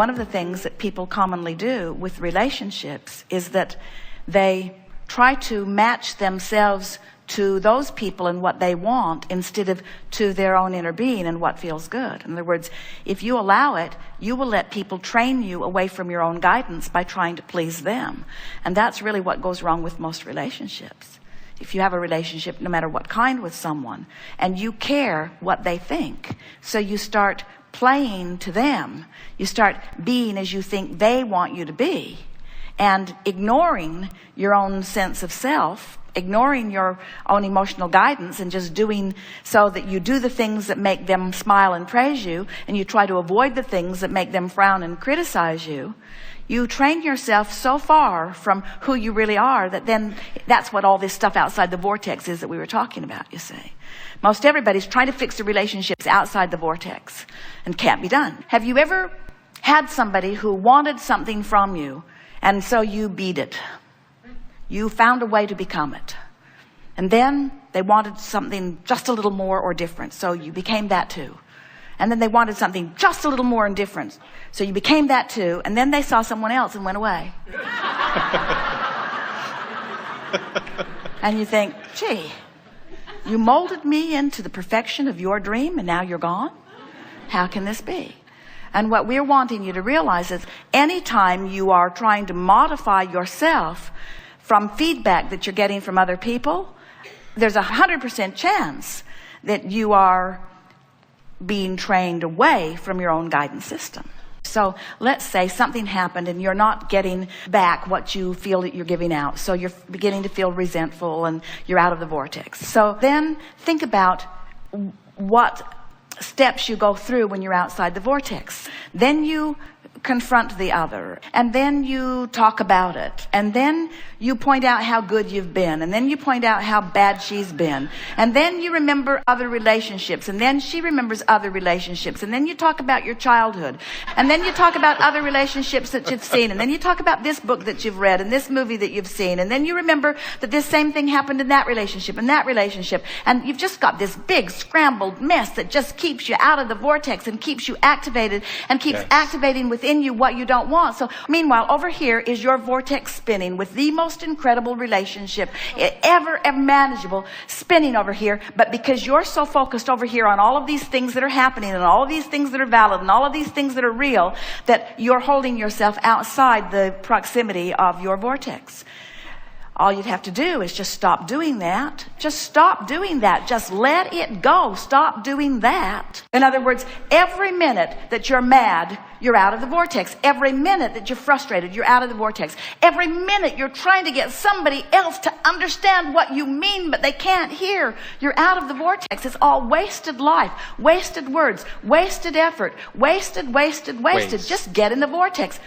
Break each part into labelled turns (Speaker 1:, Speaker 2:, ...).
Speaker 1: One of the things that people commonly do with relationships is that they try to match themselves to those people and what they want instead of to their own inner being and what feels good. In other words, if you allow it, you will let people train you away from your own guidance by trying to please them. And that's really what goes wrong with most relationships. If you have a relationship, no matter what kind, with someone, and you care what they think, so you start playing to them, you start being as you think they want you to be, and ignoring your own sense of self, ignoring your own emotional guidance, and just doing so that you do the things that make them smile and praise you, and you try to avoid the things that make them frown and criticize you. You train yourself so far from who you really are that then that's what all this stuff outside the vortex is that we were talking about, you see. Most everybody's trying to fix the relationships outside the vortex and can't be done. Have you ever had somebody who wanted something from you, and so you beat it? You found a way to become it. And then they wanted something just a little more or different, so you became that too. And then they wanted something just a little more and different, so you became that too. And then they saw someone else and went away. And you think, gee, you molded me into the perfection of your dream and now you're gone? How can this be? And what we're wanting you to realize is anytime you are trying to modify yourself from feedback that you're getting from other people, there's 100% chance that you are being trained away from your own guidance system. So let's say something happened and you're not getting back what you feel that you're giving out. So you're beginning to feel resentful and you're out of the vortex. So then think about what steps you go through when you're outside the vortex. Then you confront the other, and then you talk about it, and then you point out how good you've been, and then you point out how bad she's been, and then you remember other relationships, and then she remembers other relationships, and then you talk about your childhood, and then you talk about other relationships that you've seen, and then you talk about this book that you've read and this movie that you've seen, and then you remember that this same thing happened in that relationship and that relationship, and you've just got this big scrambled mess that just keeps you out of the vortex and keeps you activated and keeps activating within you what you don't want. So meanwhile, over here is your vortex spinning with the most incredible relationship ever manageable, spinning over here. But because you're so focused over here on all of these things that are happening and all of these things that are valid and all of these things that are real, that you're holding yourself outside the proximity of your vortex. All you'd have to do is just stop doing that. Just stop doing that. Just let it go. Stop doing that. In other words, every minute that you're mad, you're out of the vortex. Every minute that you're frustrated, you're out of the vortex. Every minute you're trying to get somebody else to understand what you mean, but they can't hear, you're out of the vortex. It's all wasted life, wasted words, wasted effort, wasted. Just get in the vortex.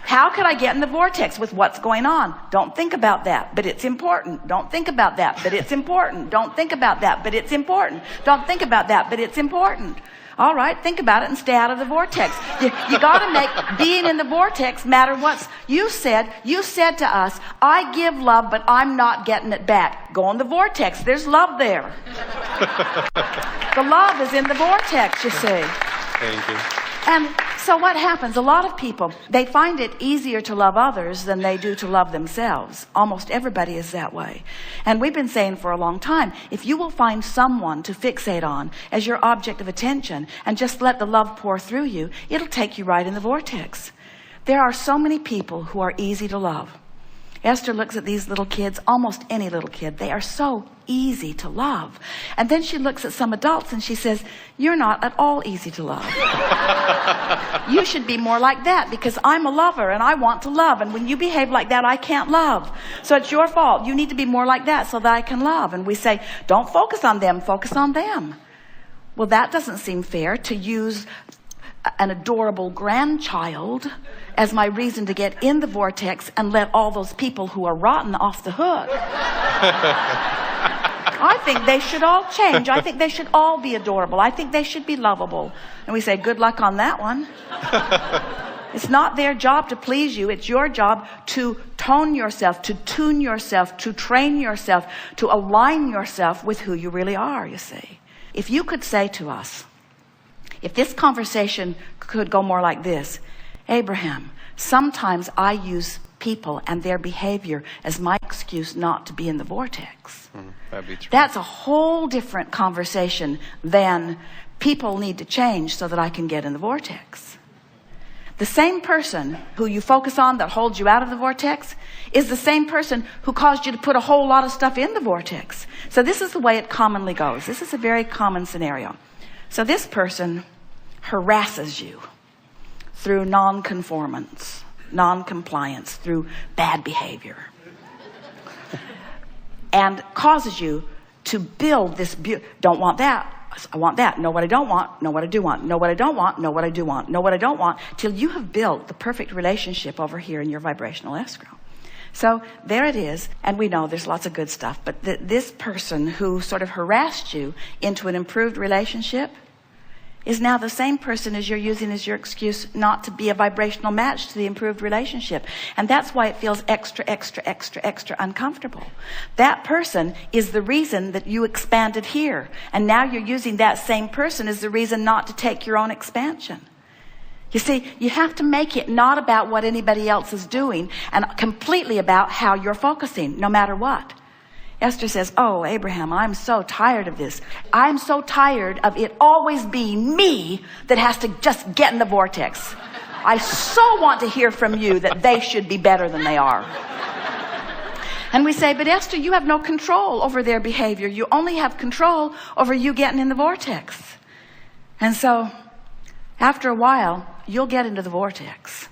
Speaker 1: How could I get in the vortex with what's going on? Don't think about that, but it's important. Don't think about that, but it's important. Don't think about that, but it's important. Don't think about that, but it's important. All right, think about it and stay out of the vortex. You got to make being in the vortex matter. What's you said to us, I give love, but I'm not getting it back. Go in the vortex. There's love there. The love is in the vortex, you see.
Speaker 2: Thank you.
Speaker 1: And so what happens? A lot of people, they find it easier to love others than they do to love themselves. Almost everybody is that way. And we've been saying for a long time, if you will find someone to fixate on as your object of attention and just let the love pour through you, it'll take you right in the vortex. There are so many people who are easy to love. Esther looks at these little kids, almost any little kid. They are so easy to love. And then she looks at some adults and she says, you're not at all easy to love. You should be more like that because I'm a lover and I want to love. And when you behave like that, I can't love. So it's your fault. You need to be more like that so that I can love. And we say, don't focus on them, focus on them. Well, that doesn't seem fair to use an adorable grandchild as my reason to get in the vortex and let all those people who are rotten off the hook. I think they should all change. I think they should all be adorable. I think they should be lovable. And we say, good luck on that one. It's not their job to please you. It's your job to tone yourself, to tune yourself, to train yourself, to align yourself with who you really are, you see. If you could say to us, if this conversation could go more like this, Abraham, sometimes I use people and their behavior as my excuse not to be in the vortex.
Speaker 2: That'd be true.
Speaker 1: That's a whole different conversation than people need to change so that I can get in the vortex. The same person who you focus on that holds you out of the vortex is the same person who caused you to put a whole lot of stuff in the vortex. So this is the way it commonly goes. This is a very common scenario. So this person harasses you through non-conformance, non-compliance, through bad behavior, and causes you to build this, don't want that, I want that, know what I don't want, know what I do want, know what I don't want, know what I do want, know what I don't want, till you have built the perfect relationship over here in your vibrational escrow. So there it is, and we know there's lots of good stuff, but this person who sort of harassed you into an improved relationship is now the same person as you're using as your excuse not to be a vibrational match to the improved relationship. And that's why it feels extra uncomfortable. That person is the reason that you expanded here. And now you're using that same person as the reason not to take your own expansion. You see, you have to make it not about what anybody else is doing and completely about how you're focusing, no matter what. Esther says, oh, Abraham, I'm so tired of this. I'm so tired of it always being me that has to just get in the vortex. I so want to hear from you that they should be better than they are. And we say, but Esther, you have no control over their behavior. You only have control over you getting in the vortex. And so after a while, you'll get into the vortex.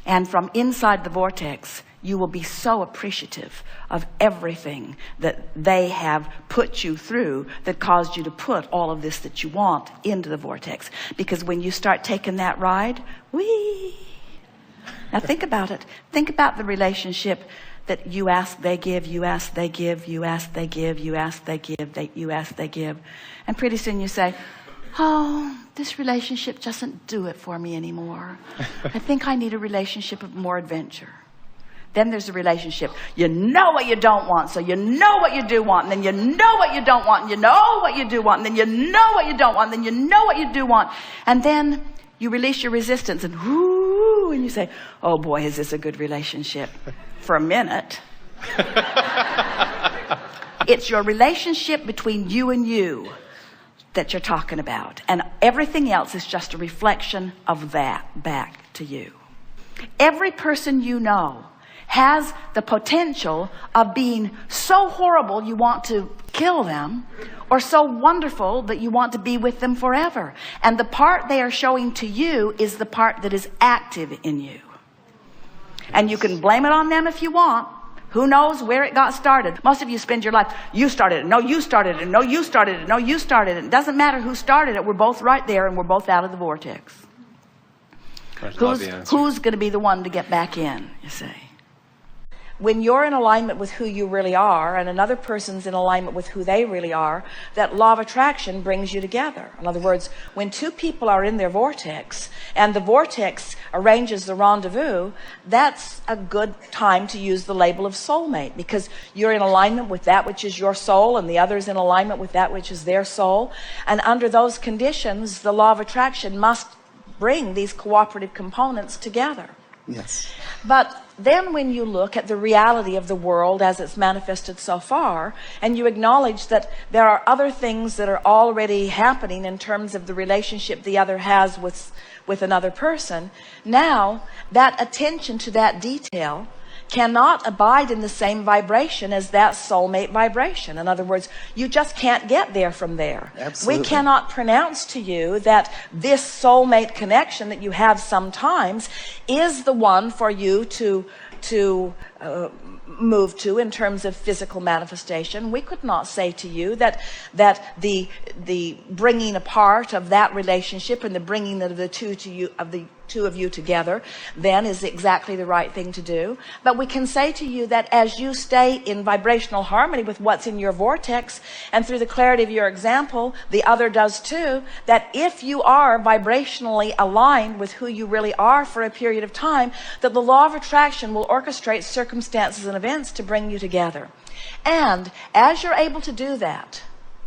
Speaker 1: And from inside the vortex, you will be so appreciative of everything that they have put you through that caused you to put all of this that you want into the vortex. Because when you start taking that ride, whee! Now think about it. Think about the relationship that you ask, they give, you ask, they give, you ask, they give, you ask, they give, you ask, they give. And pretty soon you say, oh, this relationship doesn't do it for me anymore. I think I need a relationship of more adventure. Then there's a relationship. You know what you don't want, so you know what you do want, and then you know what you don't want, and you know what you do want, and then you know what you don't want, and then you know what you do want. And then you release your resistance, and whoo, and you say, oh boy, is this a good relationship? For a minute. It's your relationship between you and you that you're talking about. And everything else is just a reflection of that back to you. Every person you know has the potential of being so horrible you want to kill them, or so wonderful that you want to be with them forever. And the part they are showing to you is the part that is active in you. And you can blame it on them if you want. Who knows where it got started? Most of you spend your life, you started it, no, you started it, no, you started it, no, you started it. It doesn't matter who started it. We're both right there, and we're both out of the vortex. Who's going to be the one to get back in, you say? When you're in alignment with who you really are, and another person's in alignment with who they really are, that law of attraction brings you together. In other words, when two people are in their vortex, and the vortex arranges the rendezvous, that's a good time to use the label of soulmate, because you're in alignment with that which is your soul, and the other's in alignment with that which is their soul. And under those conditions, the law of attraction must bring these cooperative components together.
Speaker 3: Yes.
Speaker 1: But then when you look at the reality of the world as it's manifested so far, and you acknowledge that there are other things that are already happening in terms of the relationship the other has with another person, now that attention to that detail cannot abide in the same vibration as that soulmate vibration. In other words, you just can't get there from there.
Speaker 3: Absolutely.
Speaker 1: We cannot pronounce to you that this soulmate connection that you have sometimes is the one for you to move to in terms of physical manifestation. We could not say to you that the bringing apart of that relationship and the bringing of the two of you together then is exactly the right thing to do. But we can say to you that as you stay in vibrational harmony with what's in your vortex, and through the clarity of your example, the other does too, that if you are vibrationally aligned with who you really are for a period of time, that the law of attraction will orchestrate circumstances and events to bring you together. And as you're able to do that,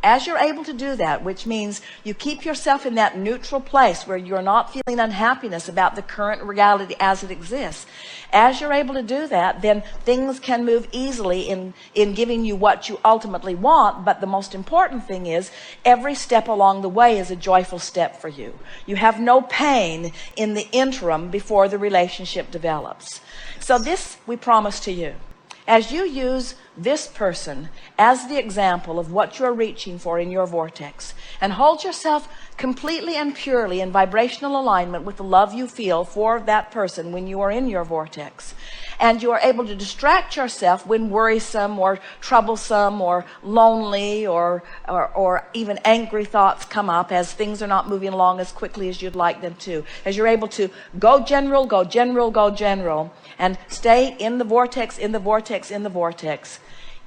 Speaker 1: As you're able to do that, which means you keep yourself in that neutral place where you're not feeling unhappiness about the current reality as it exists, as you're able to do that, then things can move easily in giving you what you ultimately want. But the most important thing is every step along the way is a joyful step for you. You have no pain in the interim before the relationship develops. So this we promise to you. As you use this person as the example of what you're reaching for in your vortex, and hold yourself completely and purely in vibrational alignment with the love you feel for that person when you are in your vortex, and you are able to distract yourself when worrisome or troublesome or lonely or even angry thoughts come up as things are not moving along as quickly as you'd like them to, as you're able to go general, go general, go general, and stay in the vortex, in the vortex, in the vortex,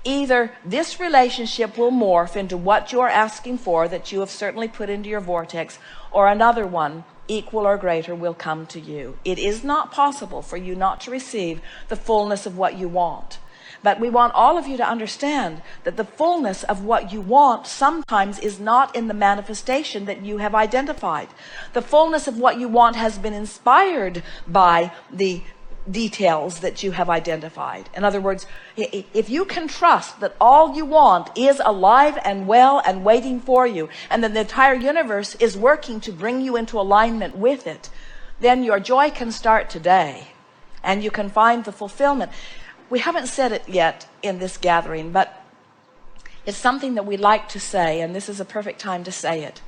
Speaker 1: either this relationship will morph into what you're asking for that you have certainly put into your vortex, or another one equal or greater will come to you. It is not possible for you not to receive the fullness of what you want. But we want all of you to understand that the fullness of what you want sometimes is not in the manifestation that you have identified. The fullness of what you want has been inspired by the details that you have identified. In other words, if you can trust that all you want is alive and well and waiting for you, and that the entire universe is working to bring you into alignment with it, then your joy can start today, and you can find the fulfillment. We haven't said it yet in this gathering, but it's something that we like to say, and this is a perfect time to say it.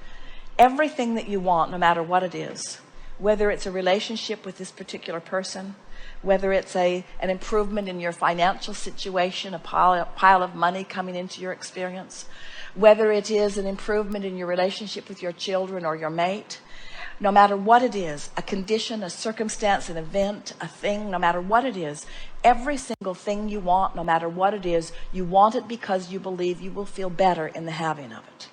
Speaker 1: Everything that you want, no matter what it is, whether it's a relationship with this particular person, whether it's an improvement in your financial situation, a pile of money coming into your experience, whether it is an improvement in your relationship with your children or your mate, no matter what it is, a condition, a circumstance, an event, a thing, no matter what it is, every single thing you want, no matter what it is, you want it because you believe you will feel better in the having of it.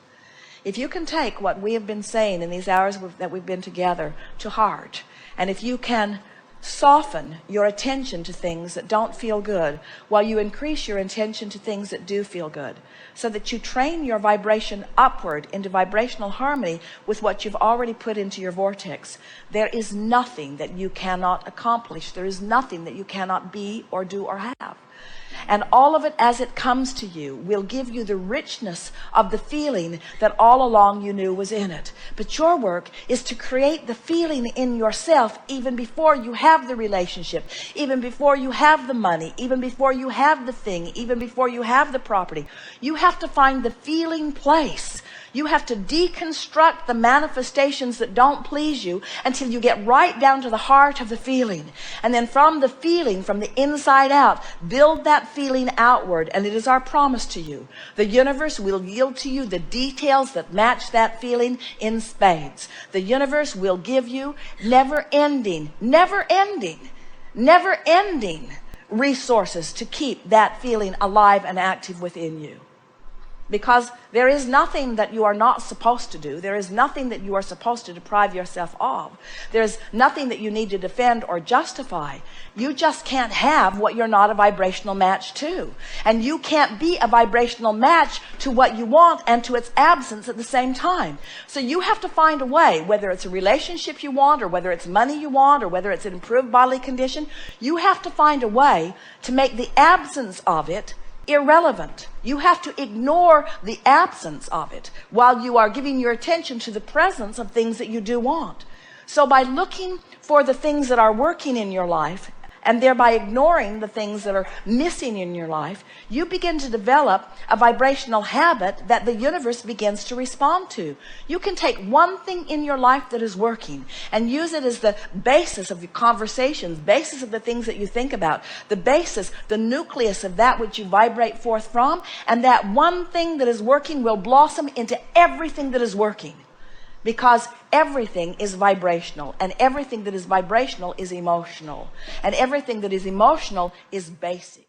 Speaker 1: If you can take what we have been saying in these hours that we've been together to heart, and if you can soften your attention to things that don't feel good while you increase your attention to things that do feel good, so that you train your vibration upward into vibrational harmony with what you've already put into your vortex, there is nothing that you cannot accomplish. There is nothing that you cannot be or do or have. And all of it as it comes to you will give you the richness of the feeling that all along you knew was in it. But your work is to create the feeling in yourself even before you have the relationship, even before you have the money, even before you have the thing, even before you have the property. You have to find the feeling place. You have to deconstruct the manifestations that don't please you until you get right down to the heart of the feeling. And then from the feeling, from the inside out, build that feeling outward. And it is our promise to you. The universe will yield to you the details that match that feeling in spades. The universe will give you never-ending resources to keep that feeling alive and active within you. Because there is nothing that you are not supposed to do. There is nothing that you are supposed to deprive yourself of. There's nothing that you need to defend or justify. You just can't have what you're not a vibrational match to. And you can't be a vibrational match to what you want and to its absence at the same time. So you have to find a way, whether it's a relationship you want, or whether it's money you want, or whether it's an improved bodily condition, you have to find a way to make the absence of it irrelevant. You have to ignore the absence of it while you are giving your attention to the presence of things that you do want. So by looking for the things that are working in your life and thereby ignoring the things that are missing in your life, you begin to develop a vibrational habit that the universe begins to respond to. You can take one thing in your life that is working and use it as the basis of your conversations, basis of the things that you think about, the basis, the nucleus of that which you vibrate forth from, and that one thing that is working will blossom into everything that is working. Because everything is vibrational, and everything that is vibrational is emotional, and everything that is emotional is basic.